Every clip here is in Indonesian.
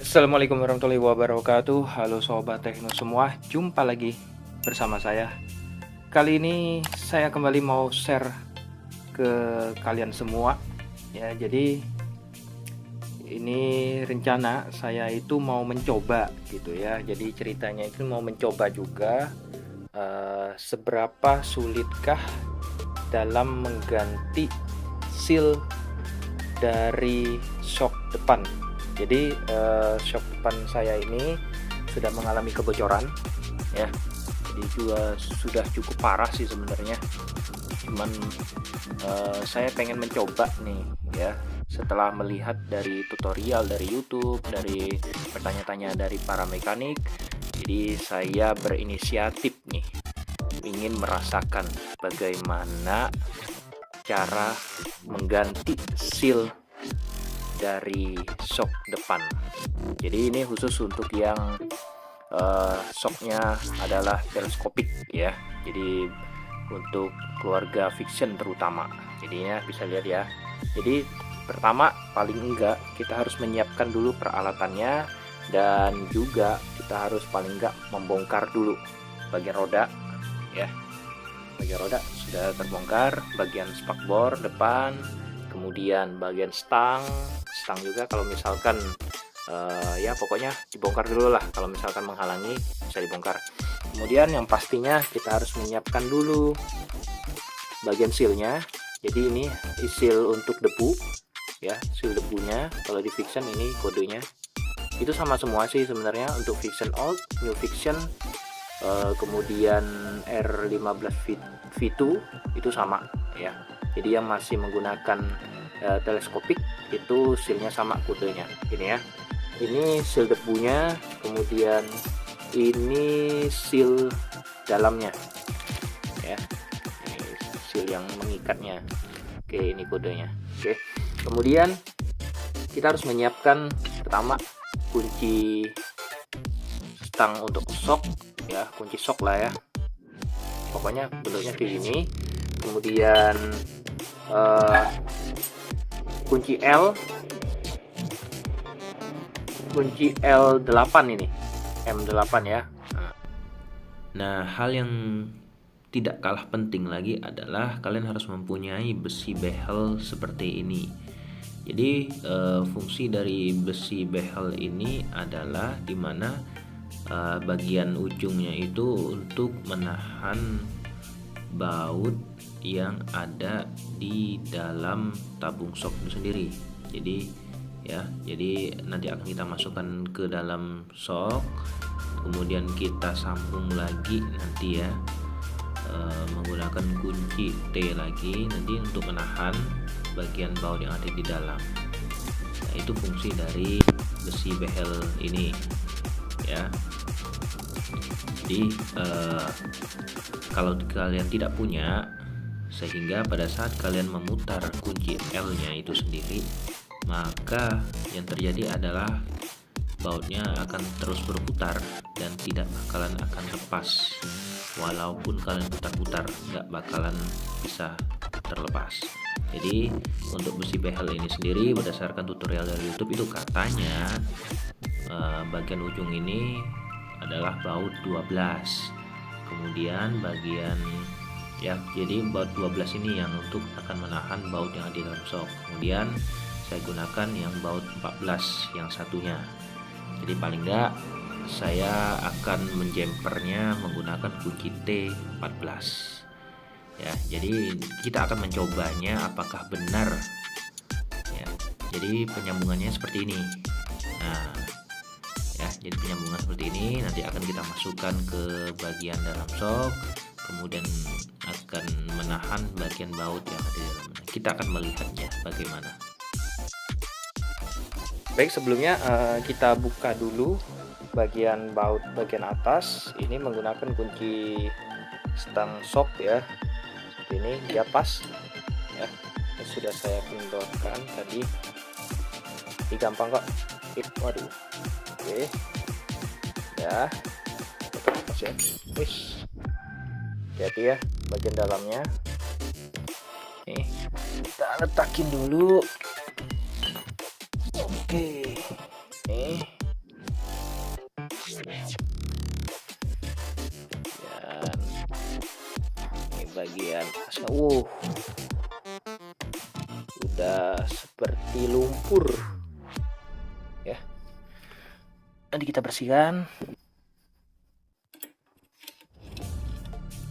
Assalamualaikum warahmatullahi wabarakatuh. Halo sobat tekno semua, jumpa lagi bersama saya. Kali ini saya kembali mau share ke kalian semua ya. Jadi ini rencana saya itu mau mencoba gitu ya. Jadi ceritanya itu mau mencoba juga seberapa sulitkah dalam mengganti seal dari shock depan. Jadi shock depan saya ini sudah mengalami kebocoran ya. Jadi juga sudah cukup parah sih sebenarnya. Cuman saya pengen mencoba nih ya. Setelah melihat dari tutorial dari YouTube, dari bertanya-tanya dari para mekanik, jadi saya berinisiatif nih, ingin merasakan bagaimana cara mengganti seal dari shock depan. Jadi ini khusus untuk yang shocknya adalah teleskopik ya. Jadi untuk keluarga fiction terutama. Jadinya bisa lihat ya. Jadi pertama paling enggak kita harus menyiapkan dulu peralatannya, dan juga kita harus paling enggak membongkar dulu bagian roda ya. Bagian roda sudah terbongkar, bagian spakbor depan, kemudian bagian stang juga kalau misalkan ya pokoknya dibongkar dulu lah. Kalau misalkan menghalangi bisa dibongkar. Kemudian yang pastinya kita harus menyiapkan dulu bagian sealnya. Jadi ini seal untuk debu ya, seal debunya. Kalau di fiction ini kodenya itu sama semua sih sebenarnya, untuk fiction old, new fiction, kemudian R15 V2 itu sama ya. Jadi yang masih menggunakan teleskopik itu sealnya sama kodenya ini ya. Ini seal debunya, kemudian ini seal dalamnya ya, ini seal yang mengikatnya. Oke, ini kodenya. Oke, kemudian kita harus menyiapkan pertama kunci stang untuk shock ya, kunci shock lah ya, pokoknya bentuknya kayak gini. Kemudian kunci L8 ini, M8 ya. Nah, hal yang tidak kalah penting lagi adalah kalian harus mempunyai besi behel seperti ini. Jadi fungsi dari besi behel ini adalah dimana bagian ujungnya itu untuk menahan baut yang ada di dalam tabung shock itu sendiri. Jadi nanti akan kita masukkan ke dalam shock, kemudian kita sambung lagi nanti ya, menggunakan kunci T lagi nanti untuk menahan bagian baut yang ada di dalam. Nah, itu fungsi dari besi behel ini ya. Jadi kalau kalian tidak punya, sehingga pada saat kalian memutar kunci L nya itu sendiri, maka yang terjadi adalah bautnya akan terus berputar dan tidak bakalan akan lepas. Walaupun kalian putar-putar, nggak bakalan bisa terlepas. Jadi untuk besi behel ini sendiri, berdasarkan tutorial dari YouTube itu katanya bagian ujung ini adalah baut 12. Kemudian bagian ya, jadi baut 12 ini yang untuk akan menahan baut yang ada di dalam shock. Kemudian saya gunakan yang baut 14 yang satunya. Jadi paling enggak saya akan menjempernya menggunakan kunci T14 ya. Jadi kita akan mencobanya apakah benar ya. Jadi penyambungannya seperti ini. Nah ya, jadi penyambungan seperti ini nanti akan kita masukkan ke bagian dalam shock, kemudian akan menahan bagian baut yang ada di dalamnya. Kita akan melihatnya bagaimana. Baik, sebelumnya kita buka dulu bagian baut bagian atas. Ini menggunakan kunci stang shock ya, seperti ini dia pas ya. Ini sudah saya kendorkan tadi. Ini gampang kok. Waduh. Oke ya, pas ya. Wis, hati-hati ya bagian dalamnya. Nih kita letakin dulu. Oke, nih Udah seperti lumpur ya. Nanti kita bersihkan.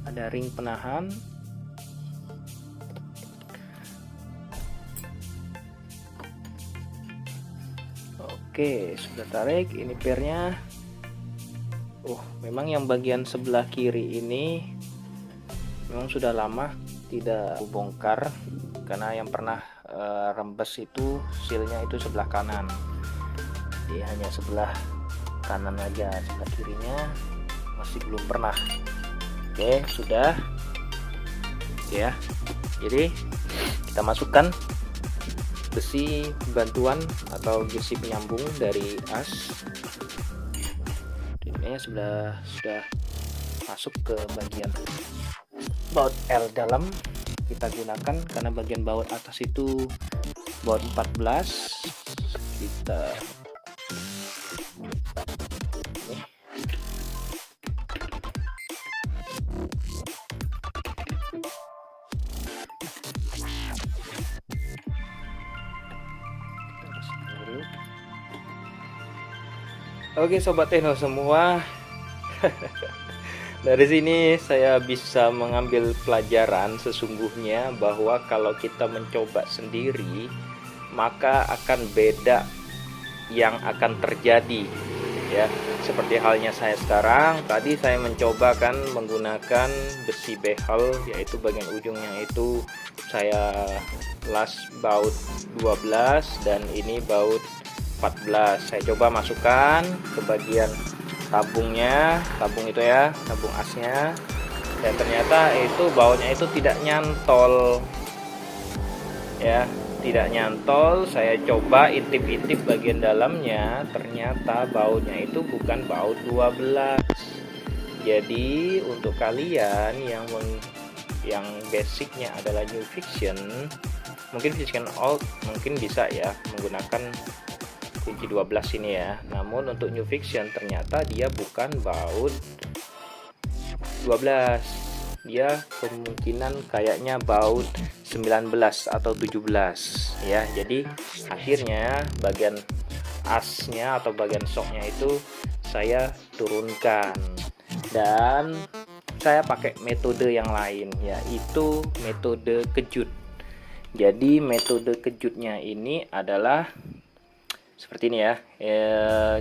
Ada ring penahan. Oke, sudah tarik. Ini pernya. Memang yang bagian sebelah kiri ini memang sudah lama tidak bongkar, karena yang pernah rembes itu sealnya itu sebelah kanan. Jadi hanya sebelah kanan aja, sebelah kirinya masih belum pernah. Oke, sudah ya. Jadi kita masukkan besi bantuan atau besi penyambung dari as. Ini sudah masuk ke bagian baut L dalam. Kita gunakan karena bagian baut atas itu baut 14. Kita Oke Sobat Tekno semua, dari sini saya bisa mengambil pelajaran sesungguhnya bahwa kalau kita mencoba sendiri maka akan beda yang akan terjadi ya. Seperti halnya saya sekarang, tadi saya mencoba kan menggunakan besi behel, yaitu bagian ujungnya itu saya las baut 12 dan ini baut 14. Saya coba masukkan ke bagian tabungnya, tabung itu ya, tabung asnya, dan ternyata itu bautnya itu tidak nyantol ya, tidak nyantol. Saya coba intip-intip bagian dalamnya, ternyata bautnya itu bukan baut 12. Jadi untuk kalian yang basicnya adalah New Fiction, mungkin Fiction Old mungkin bisa ya menggunakan kunci 12 ini ya. Namun untuk New Fiction ternyata dia bukan baut 12. Dia kemungkinan kayaknya baut 19 atau 17 ya. Jadi akhirnya bagian asnya atau bagian shocknya itu saya turunkan dan saya pakai metode yang lain, yaitu metode kejut. Jadi metode kejutnya ini adalah seperti ini ya.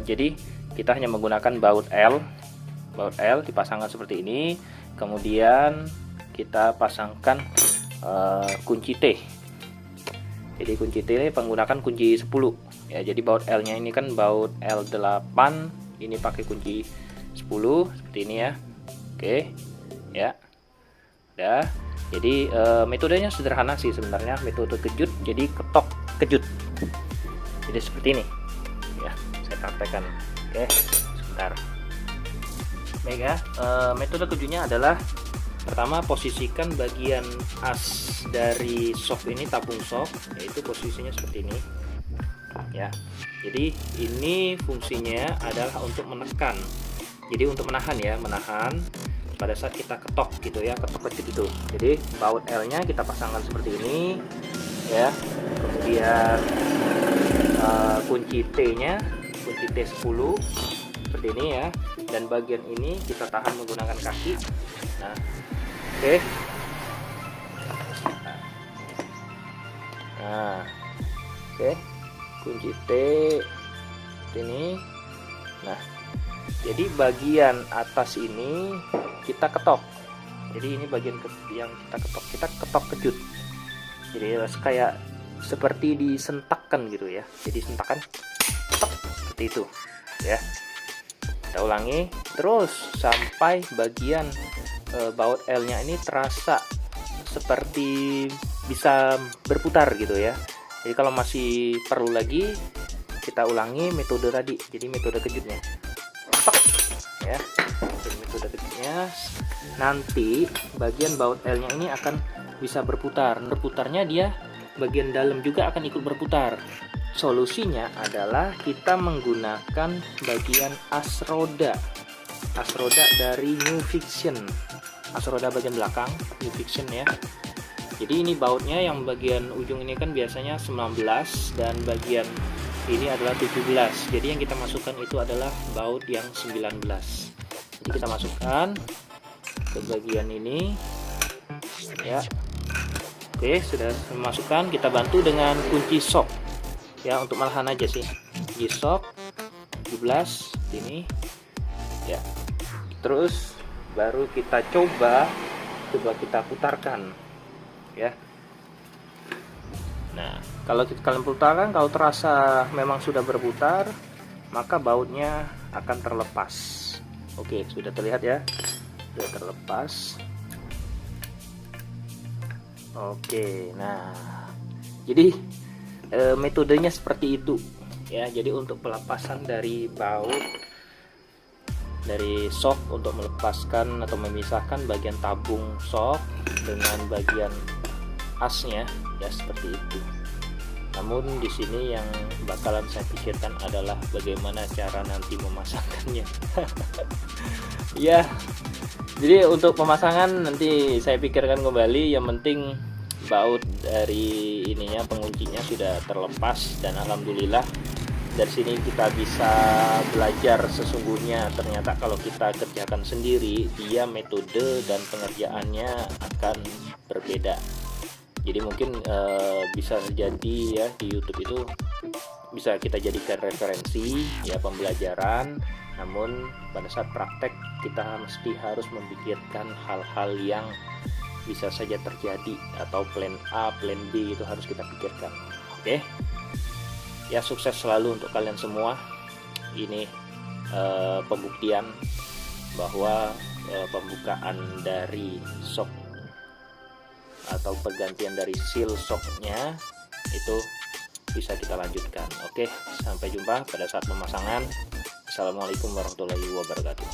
Jadi kita hanya menggunakan baut L dipasangkan seperti ini, kemudian kita pasangkan kunci T. Jadi kunci T menggunakan kunci 10 ya. Jadi baut L nya ini kan baut L8, ini pakai kunci 10 seperti ini ya. Oke ya, udah. Jadi metodenya sederhana sih sebenarnya, metode kejut. Jadi ketok kejut. Jadi seperti ini ya, saya praktekkan. Oke, sebentar. Baik ya, metode kejutnya adalah pertama posisikan bagian as dari shock ini, tabung shock, yaitu posisinya seperti ini ya. Jadi ini fungsinya adalah untuk menekan, jadi untuk menahan ya, menahan pada saat kita ketok gitu ya, ketok kejut itu. Jadi baut L nya kita pasangkan seperti ini ya, kemudian kunci T nya, kunci T10 seperti ini ya, dan bagian ini kita tahan menggunakan kaki. Nah, oke. Nah, oke, kunci T ini. Nah, jadi bagian atas ini kita ketok. Jadi ini bagian yang kita ketok kejut. Jadi kayak seperti disentakkan gitu ya. Jadi sentakan seperti itu ya. Kita ulangi terus sampai bagian baut L nya ini terasa seperti bisa berputar gitu ya. Jadi kalau masih perlu lagi kita ulangi metode tadi. Jadi metode kejutnya ya. Jadi metode kejutnya nanti bagian baut L nya ini akan bisa berputar. Berputarnya dia bagian dalam juga akan ikut berputar. Solusinya adalah kita menggunakan bagian as roda dari New Fiction, as roda bagian belakang New Fiction ya. Jadi ini bautnya yang bagian ujung ini kan biasanya 19 dan bagian ini adalah 17. Jadi yang kita masukkan itu adalah baut yang 19. Jadi kita masukkan ke bagian ini ya. Oke, sudah masukkan, kita bantu dengan kunci sok ya, untuk malahan aja sih. Kunci sok 17 ini ya. Terus baru kita coba kita putarkan ya. Nah, kalau kalian putarkan, kalau terasa memang sudah berputar, maka bautnya akan terlepas. Oke, sudah terlihat ya, sudah terlepas. Oke, nah jadi metodenya seperti itu ya. Jadi untuk pelepasan dari baut dari sok, untuk melepaskan atau memisahkan bagian tabung sok dengan bagian asnya ya, seperti itu. Namun di sini yang bakalan saya pikirkan adalah bagaimana cara nanti memasangkannya. Ya, jadi untuk pemasangan nanti saya pikirkan kembali. Yang penting baut dari ininya, penguncinya sudah terlepas, dan alhamdulillah dari sini kita bisa belajar sesungguhnya ternyata kalau kita kerjakan sendiri, dia metode dan pengerjaannya akan berbeda. Jadi mungkin bisa jadi ya, di YouTube itu bisa kita jadikan referensi ya, pembelajaran. Namun pada saat praktek kita mesti harus memikirkan hal-hal yang bisa saja terjadi, atau plan A, plan B itu harus kita pikirkan. Oke. Ya, sukses selalu untuk kalian semua. Ini pembuktian bahwa pembukaan dari sok atau pergantian dari seal soknya itu bisa kita lanjutkan. Oke, sampai jumpa pada saat pemasangan. Assalamualaikum warahmatullahi wabarakatuh.